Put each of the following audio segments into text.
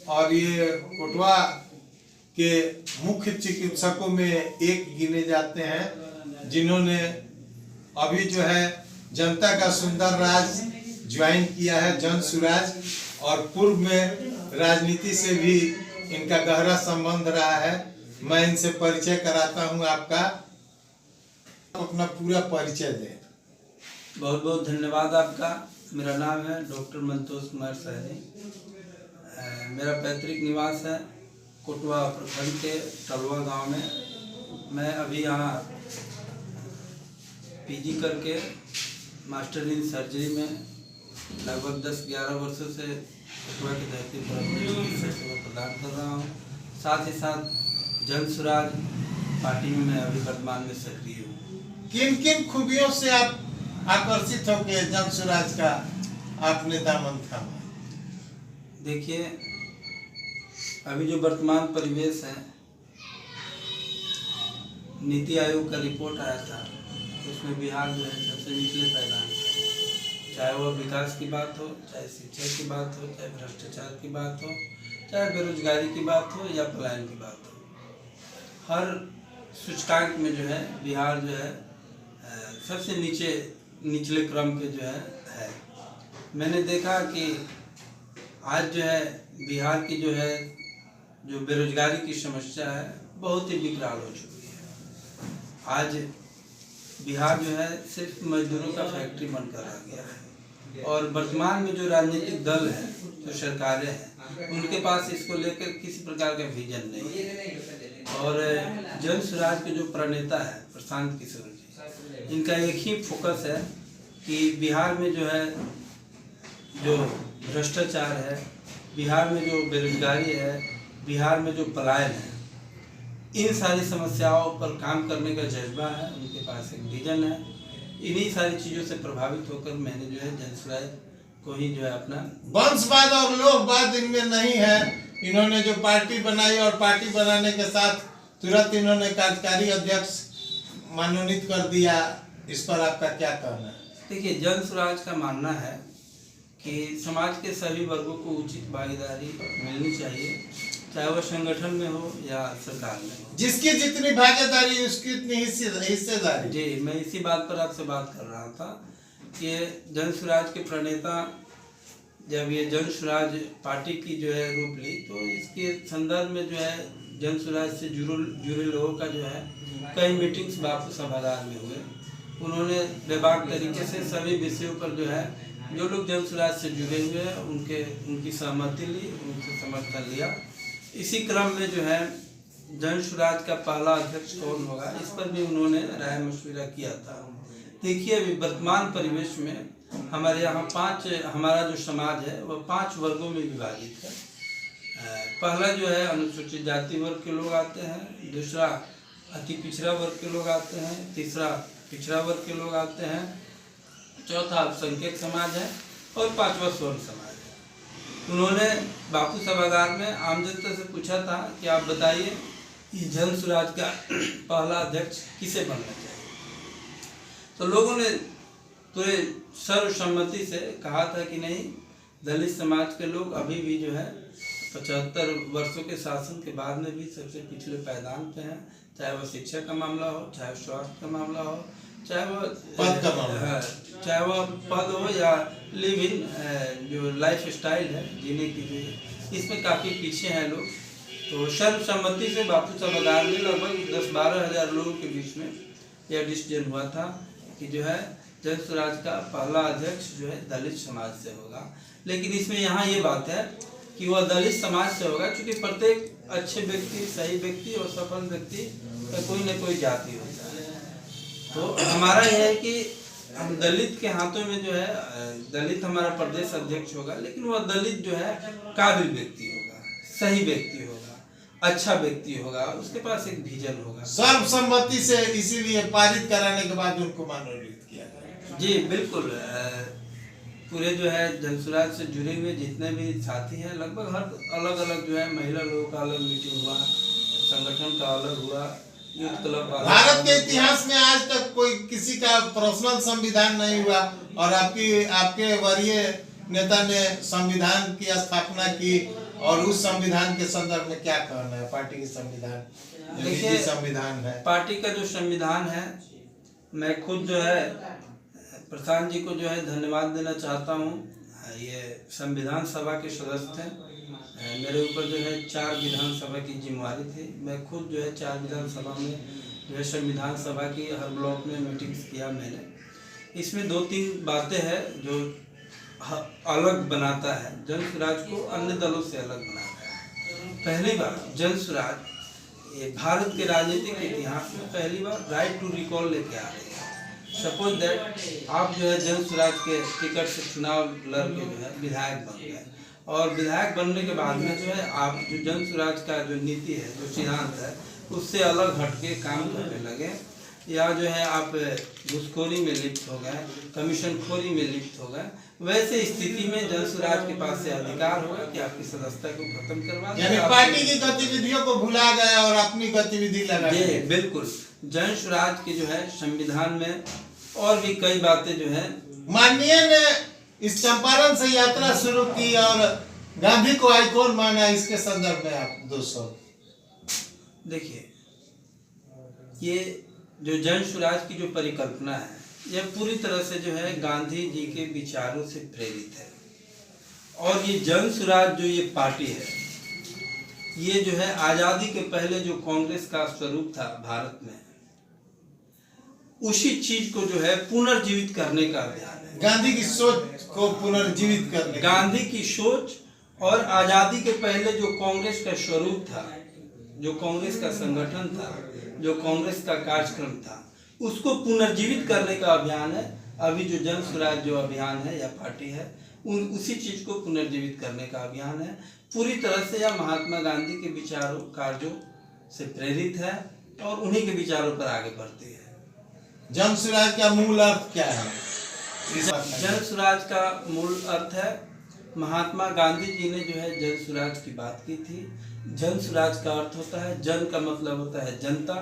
और ये कोटवा के मुख्य चिकित्सकों में एक गिने जाते हैं, जिन्होंने अभी जो है जनता का सुंदर राज ज्वाइन किया है, जन सुराज, और पूर्व में राजनीति से भी इनका गहरा संबंध रहा है। मैं इनसे परिचय कराता हूं आपका, अपना पूरा परिचय दें। बहुत बहुत धन्यवाद आपका। मेरा नाम है डॉक्टर मंतोष कुमार सहनी। मेरा पैतृक निवास है कोटवा प्रखंड के टलवा गांव में। मैं अभी यहाँ पीजी करके मास्टर इन सर्जरी में लगभग 10-11 वर्षों से कोटवा की धरती पर चिकित्सा सेवा प्रदान कर रहा हूँ। साथ ही साथ जन सुराज पार्टी में मैं अभी वर्तमान में सक्रिय हूँ। किन किन खूबियों से आप आकर्षित होकर जन सुराज का आपने दामन थामा? देखिए, अभी जो वर्तमान परिवेश है, नीति आयोग का रिपोर्ट आया था, उसमें बिहार जो है सबसे निचले पायदान है। चाहे वह विकास की बात हो, चाहे शिक्षा की बात हो, चाहे भ्रष्टाचार की बात हो, चाहे बेरोजगारी की बात हो या पलायन की बात हो, हर सूचकांक में जो है बिहार जो है सबसे निचले क्रम पे जो है। मैंने देखा कि आज जो है बिहार की जो बेरोजगारी की समस्या है बहुत ही विकराल हो चुकी है। आज बिहार जो है सिर्फ मजदूरों का फैक्ट्री बनकर रह गया है, और वर्तमान में जो राजनीतिक दल है, जो सरकारें हैं, उनके पास इसको लेकर किसी प्रकार का विजन नहीं है। और जन सुराज के जो प्रणेता है प्रशांत किशोर जी, इनका एक ही फोकस है कि बिहार में जो है जो भ्रष्टाचार है, बिहार में जो बेरोजगारी है, बिहार में जो पलायन है, इन सारी समस्याओं पर काम करने का जज्बा है। उनके पास एक विजन है। इन्हीं सारी चीज़ों से प्रभावित होकर मैंने जो है जन सुराज को ही जो है अपना वंशवाद और लोकवाद इनमें नहीं है। इन्होंने जो पार्टी बनाई और पार्टी बनाने के साथ तुरंत इन्होंने कार्यकारी अध्यक्ष मनोनीत कर दिया। इस पर आपका क्या कहना है? देखिए, जन सुराज का मानना है कि समाज के सभी वर्गों को उचित भागीदारी मिलनी चाहिए, चाहे वह संगठन में हो या सरकार में हो। जिसकी जितनी भागीदारी उसकी उतनी हिस्सेदारी। जी, मैं इसी बात पर आपसे बात कर रहा था कि जन सुराज के प्रणेता जब ये जन सुराज पार्टी की जो है रूप ली, तो इसके संदर्भ में जो है जन सुराज से जुड़े लोगों का जो है कई मीटिंग्स बापू सभागार में हुए। उन्होंने बेबाक तरीके से सभी विषयों पर जो है जो लोग जन सुराज से जुड़े हुए हैं उनकी सहमति ली, उनसे समर्थन लिया। इसी क्रम में जो है जन सुराज का पहला अध्यक्ष कौन होगा, इस पर भी उन्होंने राय मशविरा किया था। देखिए, अभी वर्तमान परिवेश में हमारे यहाँ हमारा जो समाज है वह 5 वर्गों में विभाजित है। पहला जो है अनुसूचित जाति वर्ग के लोग आते हैं, दूसरा अति पिछड़ा वर्ग के लोग आते हैं, तीसरा पिछड़ा वर्ग के लोग आते हैं, चौथा अल्पसंख्यक समाज है और 5वां स्वर्ण समाज है। उन्होंने बापू सभागार में आम जनता से पूछा था कि आप बताइए ये जन सुराज का पहला अध्यक्ष किसे बनना चाहिए। तो लोगों ने पूरे सर्वसम्मति से कहा था कि नहीं, दलित समाज के लोग अभी भी जो है 75 वर्षों के शासन के बाद में भी सबसे पिछले पायदान पे हैं, चाहे वह शिक्षा का मामला हो, चाहे स्वास्थ्य का मामला हो, चाहे वह पद का मामला, चाहे वह पद हो या लिव इन जो लाइफ स्टाइल है जीने की, जो इसमें काफ़ी पीछे हैं लोग। तो सर्वसम्मति से बापू सभागार में लगभग 10-12 हज़ार लोगों के बीच में यह डिसीजन हुआ था कि जो है जन सुराज का पहला अध्यक्ष जो है दलित समाज से होगा। लेकिन इसमें यहाँ ये बात है कि वह दलित समाज से होगा, क्योंकि प्रत्येक अच्छे व्यक्ति, सही व्यक्ति और सफल व्यक्ति का कोई न कोई जाति होता है। तो हमारा यह है कि हम दलित के हाथों में जो है दलित हमारा प्रदेश अध्यक्ष होगा, लेकिन वह दलित जो है काबिल व्यक्ति होगा, सही व्यक्ति होगा, अच्छा व्यक्ति होगा, उसके पास एक विजन होगा। सर्वसम्मति से इसीलिए पारित कराने के बाद उनको मनोनीत किया गया। जी बिल्कुल। पूरे जो है जन सुराज से जुड़े हुए जितने भी साथी हैं, लगभग हर अलग अलग जो है महिला लोगों का अलग मीटिंग हुआ, संगठन का अलग हुआ, यूथ क्लब। भारत के इतिहास में आज तक कोई किसी का पर्सनल संविधान नहीं हुआ, और आपके वरीय नेता ने संविधान की स्थापना की और उस संविधान के संदर्भ में क्या कहना है पार्टी के संविधान, जो देखिए, निजी संविधान है? पार्टी का जो संविधान है, मैं खुद जो है प्रधान जी को जो है धन्यवाद देना चाहता हूँ। ये संविधान सभा के सदस्य थे, मेरे ऊपर जो है 4 विधानसभा की जिम्मेवारी थी। मैं खुद जो है 4 विधानसभा में जो है संविधान सभा की हर ब्लॉक में मीटिंग्स किया मैंने। इसमें 2-3 बातें हैं जो अलग बनाता है, जन स्वराज को अन्य दलों से अलग बनाता है। पहली बार जन स्वराज ये भारत के राजनीतिक इतिहास में पहली बार राइट टू रिकॉल लेके आ रही है। सपोज दैट आप जो है जन स्वराज के टिकट से चुनाव लड़ के जो है विधायक बन गए, और विधायक बनने के बाद में जो है आप जो जन स्वराज का जो नीति है, जो सिद्धांत है, उससे अलग हटके काम करने लगे, या जो है आप घूसखोरी में लिप्त हो गए, कमीशन खोरी में लिप्त हो गए, वैसे स्थिति में जन स्वराज के पास से अधिकार होगा कि आपकी सदस्यता को खत्म करवा दें। यानी पार्टी की गतिविधियों को भुला गए और अपनी गतिविधि लगा जी बिल्कुल। जन स्वराज के जो है संविधान में और भी कई बातें जो है, माननीय ने इस चंपारण से यात्रा शुरू की और गांधी को आइकॉन माना, इसके संदर्भ में आप 200 देखिए, ये जो जन स्वराज की जो परिकल्पना है, यह पूरी तरह से जो है गांधी जी के विचारों से प्रेरित है। और ये जन स्वराज जो ये पार्टी है, ये जो है आजादी के पहले जो कांग्रेस का स्वरूप था भारत में, उसी चीज को जो है पुनर्जीवित करने का अभियान है। गांधी की सोच को पुनर्जीवित करने, गांधी की सोच और आजादी के पहले जो कांग्रेस का स्वरूप था, जो कांग्रेस का संगठन था, जो कांग्रेस का कार्यक्रम था, उसको पुनर्जीवित करने का अभियान है। अभी जो जन स्वराज जो अभियान है या पार्टी है, उसी चीज को पुनर्जीवित करने का अभियान है। पूरी तरह से यह महात्मा गांधी के विचारों कार्यों से प्रेरित है और उन्हीं के विचारों पर आगे बढ़ती है। जन स्वराज का मूल अर्थ क्या है? जन स्वराज का मूल अर्थ है, महात्मा गांधी जी ने जो है जन स्वराज की बात की थी। जन स्वराज का अर्थ होता है, जन का मतलब होता है जनता,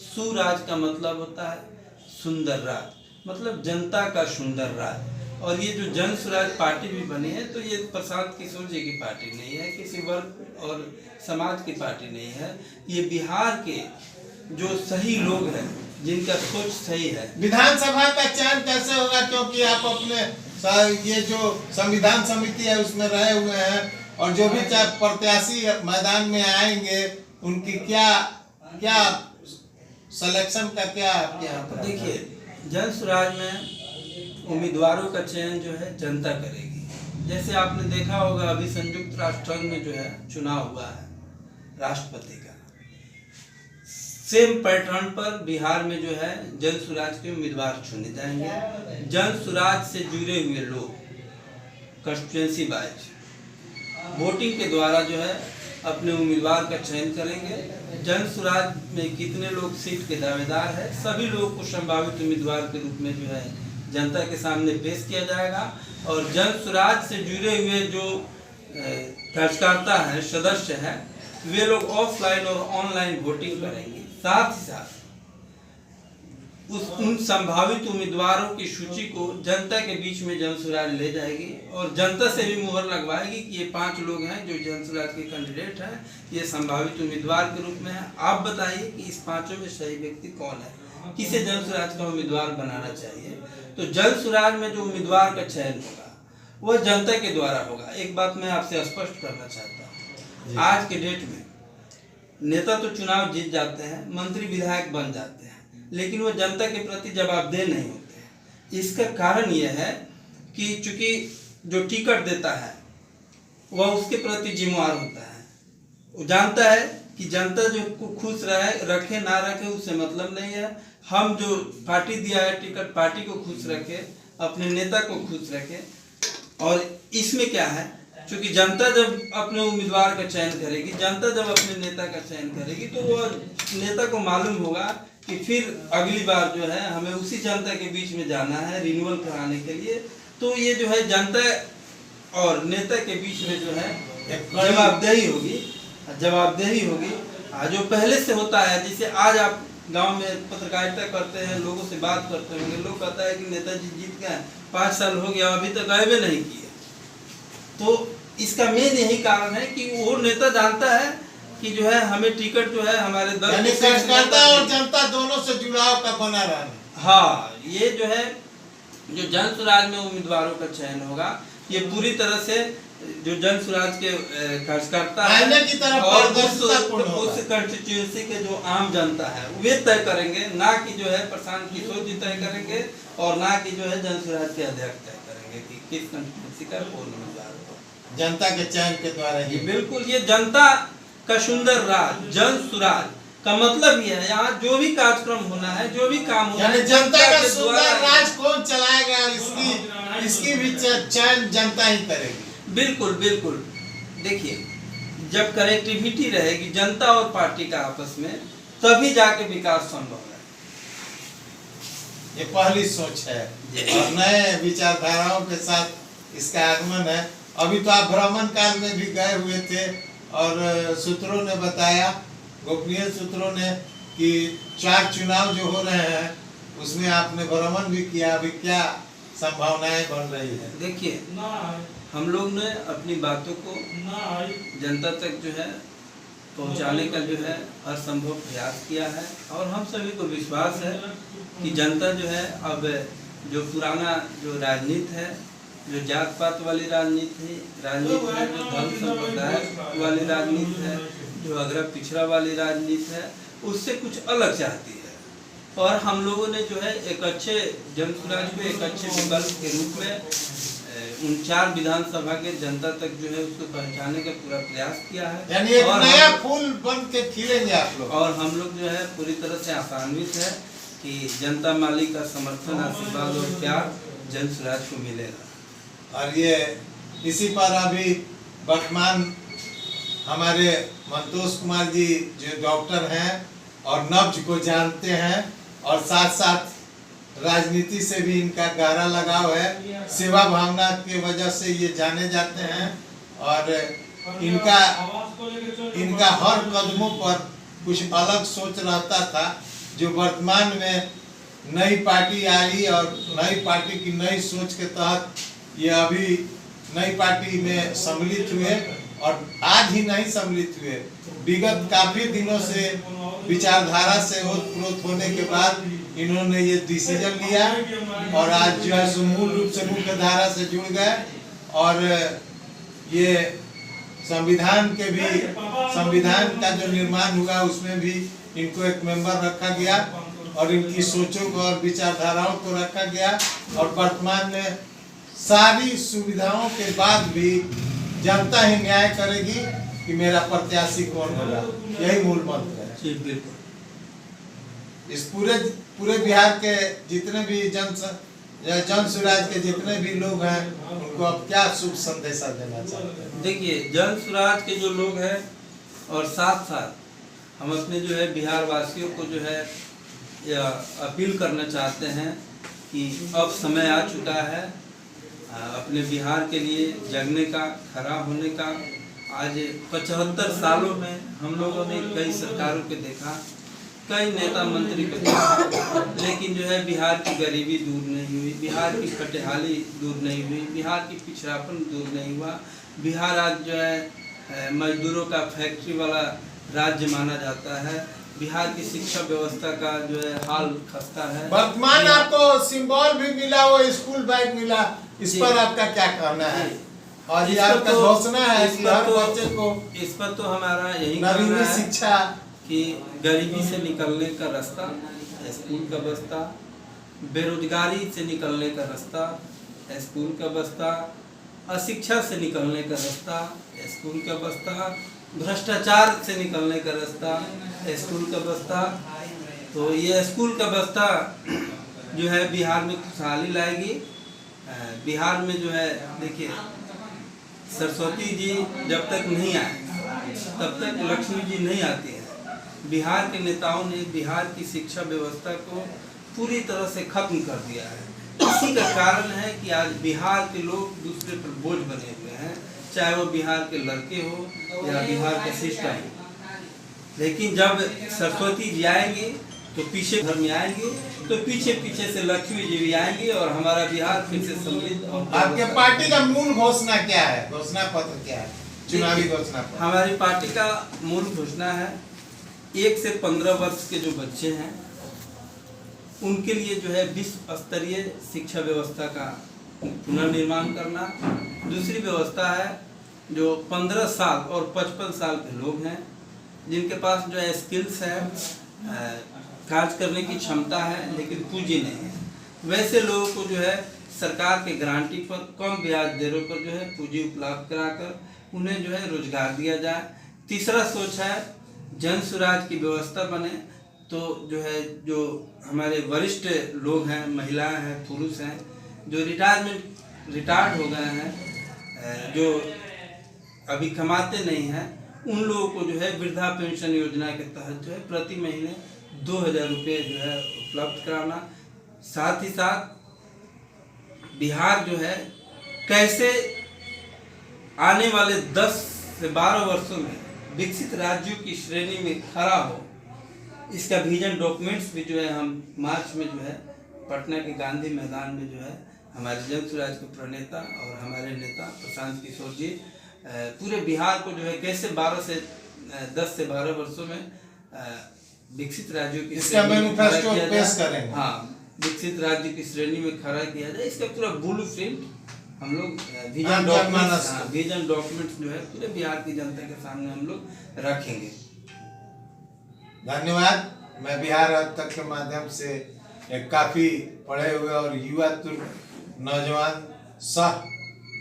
सुराज का मतलब होता है सुंदर राज, मतलब जनता का सुंदर राज। और ये जो जन स्वराज पार्टी भी बनी है, तो ये प्रशांत किशोर जी की पार्टी नहीं है, किसी वर्ग और समाज की पार्टी नहीं है। ये बिहार के जो सही लोग हैं, जिनका सोच सही है। विधानसभा का चयन कैसे होगा, क्योंकि आप अपने ये जो संविधान समिति है उसमें रहे हुए हैं, और जो भी प्रत्याशी मैदान में आएंगे उनकी क्या क्या सिलेक्शन का क्या आपके यहाँ पर? देखिए, जन स्वराज में उम्मीदवारों का चयन जो है जनता करेगी। जैसे आपने देखा होगा, अभी संयुक्त राष्ट्र संघ में जो है चुनाव हुआ है राष्ट्रपति का, सेम पैटर्न पर बिहार में जो है जन स्वराज के उम्मीदवार चुने जाएंगे। जन स्वराज से जुड़े हुए लोग कंस्टिट्यूएंसी वाइज वोटिंग के द्वारा जो है अपने उम्मीदवार का चयन करेंगे। जन स्वराज में कितने लोग सीट के दावेदार है, सभी लोगों को संभावित उम्मीदवार के रूप में जो है जनता के सामने पेश किया जाएगा। और जन स्वराज से जुड़े हुए जो कार्यकर्ता हैं, सदस्य हैं, वे लोग ऑफलाइन और ऑनलाइन वोटिंग करेंगे। साथ ही साथ उन संभावित उम्मीदवारों की सूची को जनता के बीच में जन स्वराज ले जाएगी और जनता से भी मुहर लगवाएगी कि ये 5 लोग हैं जो जन स्वराज के कैंडिडेट हैं, ये संभावित उम्मीदवार के रूप में है। आप बताइए कि इस 5 में सही व्यक्ति कौन है, किसे जन स्वराज का उम्मीदवार बनाना चाहिए। तो जन स्वराज में जो उम्मीदवार का चयन होगा वह जनता के द्वारा होगा। एक बात मैं आपसे स्पष्ट करना चाहता हूँ, आज के डेट में नेता तो चुनाव जीत जाते हैं, मंत्री विधायक बन जाते हैं, लेकिन वो जनता के प्रति जवाबदेह नहीं होते हैं। इसका कारण यह है कि चूंकि जो टिकट देता है वह उसके प्रति जिम्मेवार होता है। वो जानता है कि जनता जो खुश रखे ना रखे उससे मतलब नहीं है। हम जो पार्टी दिया है टिकट, पार्टी को खुश रखे, अपने नेता को खुश रखे। और इसमें क्या है, क्योंकि जनता जब अपने उम्मीदवार का चयन करेगी, जनता जब अपने नेता का चयन करेगी, तो वो नेता को मालूम होगा कि फिर अगली बार जो है हमें उसी जनता के बीच में जाना है रिन्यूअल कराने के लिए। तो ये जो है जनता और नेता के बीच में जो है जवाबदेही होगी जो पहले से होता है। जैसे आज आप गांव में पत्रकारिता करते हैं, लोगों से बात करते होंगे, लोग कहता है कि नेताजी जीत गए, 5 साल हो गया अभी तक आए नहीं किए। तो इसका मेन यही कारण है कि वो नेता जानता है कि जो है हमें टिकट जो है हमारे दल यानी के शीर्ष कार्यकर्ता नेता और जनता दोनों से जुड़ाव का बना रहना। हाँ, ये जो है जो जन स्वराज में उम्मीदवारों का चयन होगा, ये पूरी तरह से जो जन स्वराज के कार्यकर्ता आईने की तरफ और पारदर्शितापूर्ण होगा। उस कंस्टिट्यूएंसी के जो आम जनता है वे तय करेंगे, ना कि जो है प्रशांत किशोर जी तय करेंगे और ना कि जो है जन स्वराज के अध्यक्ष तय करेंगे कि किस कंस्टिट्यूएंसी का कौन उम्मीदवार होगा। जनता के चयन के द्वारा ही। बिल्कुल, ये जनता का सुंदर राज, जन स्वराज का मतलब ये है यहाँ जो भी कार्यक्रम होना है, जो भी काम होना यानी है, जनता का के सुंदर द्वारा- राज कौन चलाएगा, इसकी भी चयन जनता ही करेगी। बिल्कुल बिल्कुल। देखिए, जब कनेक्टिविटी रहेगी जनता और पार्टी का आपस में, तभी जाके विकास संभव है। ये पहली सोच है और नए विचारधाराओं के साथ इसका आगमन है। अभी तो आप भ्रमण काल में भी गए हुए थे और सूत्रों ने बताया, गोपनीय सूत्रों ने, कि 4 चुनाव जो हो रहे हैं उसमें आपने भ्रमण भी किया। अभी क्या संभावनाएं बन रही है? देखिए, हम लोग ने अपनी बातों को जनता तक जो है पहुंचाने का जो है हर संभव प्रयास किया है और हम सभी को विश्वास है कि जनता जो है अब जो पुराना जो राजनीति है, जो जात पात वाली राजनीति है, जो धर्म संप्रदाय वाली राजनीति है, जो अग्र पिछड़ा वाली राजनीति है, उससे कुछ अलग चाहती है। और हम लोगों ने जो है एक अच्छे जन स्वराज को एक अच्छे विकल्प के रूप में उन 4 विधानसभा के जनता तक जो है उसको पहुंचाने का पूरा प्रयास किया है। यानी एक नया फूल बन के खिलेंगे आप लोग। और हम लोग जो है पूरी तरह से आशान्वित है कि जनता मालिक का समर्थन, आशीर्वाद और प्यार जन स्वराज को मिलेगा। और ये इसी पर अभी वर्तमान हमारे मंतोष कुमार जी जो डॉक्टर हैं और नब्ज को जानते हैं और साथ साथ राजनीति से भी इनका गहरा लगाव है, सेवा भावना की वजह से ये जाने जाते हैं और इनका हर कदमों पर कुछ अलग सोच रहता था। जो वर्तमान में नई पार्टी आई और नई पार्टी की नई सोच के तहत ये अभी नई पार्टी में सम्मिलित हुए और आज ही नहीं सम्मिलित हुए, विगत काफी दिनों से विचारधारा से ओतप्रोत होने के बाद इन्होंने ये डिसीजन लिया और आज जो है सो मूल रूप से मुख्य धारा से जुड़ गए और ये संविधान का जो निर्माण हुआ उसमें भी इनको एक मेंबर रखा गया और इनकी सोचों को और विचारधाराओं को रखा गया और वर्तमान में सारी सुविधाओं के बाद भी जनता ही न्याय करेगी कि मेरा प्रत्याशी कौन होगा, यही मूल मंत्र है। जी बिल्कुल। इस पूरे बिहार के जितने भी जन स्वराज के जितने भी लोग हैं उनको आप क्या शुभ संदेशा देना चाहते हैं? देखिए, जन स्वराज के जो लोग हैं और साथ साथ हम अपने जो है बिहार वासियों को जो है अपील करना चाहते हैं कि अब समय आ चुका है अपने बिहार के लिए जगने का, खड़ा होने का। आज 75 सालों में हम लोगों ने कई सरकारों को देखा, कई नेता मंत्री को देखा, लेकिन जो है बिहार की गरीबी दूर नहीं हुई, बिहार की कटेहाली दूर नहीं हुई, बिहार की पिछड़ापन दूर नहीं हुआ। बिहार आज जो है मजदूरों का फैक्ट्री वाला राज्य माना जाता है। बिहार की शिक्षा व्यवस्था का जो है हाल खस्ता है। वर्तमान आपको सिंबल भी मिला, वो स्कूल बैग मिला, इस पर आपका क्या कहना है? और ये आपका घोषणा है कि हर बच्चे को इस पर तो हमारा यही कहना नवीनी है शिक्षा कि गरीबी से निकलने का रास्ता स्कूल का बस्ता, बेरोजगारी से निकलने का रास्ता स्कूल का बस्ता, अशिक्षा से निकलने का रास्ता स्कूल का बस्ता, भ्रष्टाचार से निकलने का रास्ता स्कूल का बस्ता। तो ये स्कूल का बस्ता जो है बिहार में खुशहाली लाएगी। बिहार में जो है देखिए, सरस्वती जी जब तक नहीं आए तब तक लक्ष्मी जी नहीं आती है। बिहार के नेताओं ने बिहार की शिक्षा व्यवस्था को पूरी तरह से खत्म कर दिया है। इसी का कारण है कि आज बिहार के लोग दूसरे पर बोझ बने हुए हैं, चाहे वो बिहार के लड़के हो या बिहार का सिस्टम हो। लेकिन जब सरस्वती जी आएंगे तो पीछे घर में आएंगे तो पीछे पीछे से लक्ष्मी जी भी आएंगी और हमारा बिहार फिर से समृद्ध और आपके पार्टी का मूल घोषणा क्या है, घोषणा पत्र क्या है, चुनावी घोषणा पत्र? हमारी पार्टी का मूल घोषणा है 1 से 15 वर्ष के जो बच्चे हैं उनके लिए जो है विश्व स्तरीय शिक्षा व्यवस्था का पुनर्निर्माण करना। दूसरी व्यवस्था है जो 15 साल और 55 साल के लोग हैं जिनके पास जो है स्किल्स है, कार्य करने की क्षमता है लेकिन पूंजी नहीं है, वैसे लोगों को जो है सरकार के गारंटी पर कम ब्याज दरों पर जो है पूंजी उपलब्ध कराकर उन्हें जो है रोजगार दिया जाए। तीसरा सोच है जन सुराज की व्यवस्था बने तो जो है जो हमारे वरिष्ठ लोग हैं, महिलाएं हैं, पुरुष हैं, जो रिटायर्ड हो गए हैं, जो अभी कमाते नहीं हैं, उन लोगों को जो है वृद्धा पेंशन योजना के तहत जो है प्रति महीने 2000 रुपये जो है उपलब्ध कराना। साथ ही साथ बिहार जो है कैसे आने वाले 10 से 12 वर्षों में विकसित राज्यों की श्रेणी में खड़ा हो, इसका विजन डॉक्यूमेंट्स भी जो है हम मार्च में जो है पटना के गांधी मैदान में जो है हमारे जन सुराज के प्रणेता और हमारे नेता प्रशांत किशोर जी पूरे बिहार को जो है कैसे 10 से 12 वर्षों में विकसित राज्यों की इसका मैनिफेस्टो पेश करेंगे। हाँ, विकसित राज्य की श्रेणी में खड़ा किया जाए, इसका पूरा ब्लूप्रिंट हम लोग विजन डॉक्यूमेंट्स जो है पूरे बिहार की जनता के सामने हम लोग रखेंगे। धन्यवाद। मैं बिहार अब तक के माध्यम से एक काफी पढ़े हुए और युवा तुर्क नौजवान सह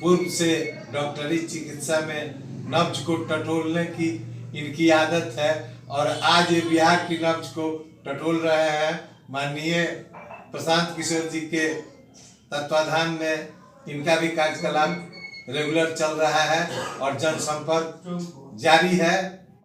पूर्व से डॉक्टरी चिकित्सा में नब्ज को टटोलने की इनकी आदत है और आज ये बिहार की नब्ज को टटोल रहे हैं। माननीय प्रशांत किशोर जी के तत्वाधान में इनका भी कार्यकलाप रेगुलर चल रहा है और जनसंपर्क जारी है।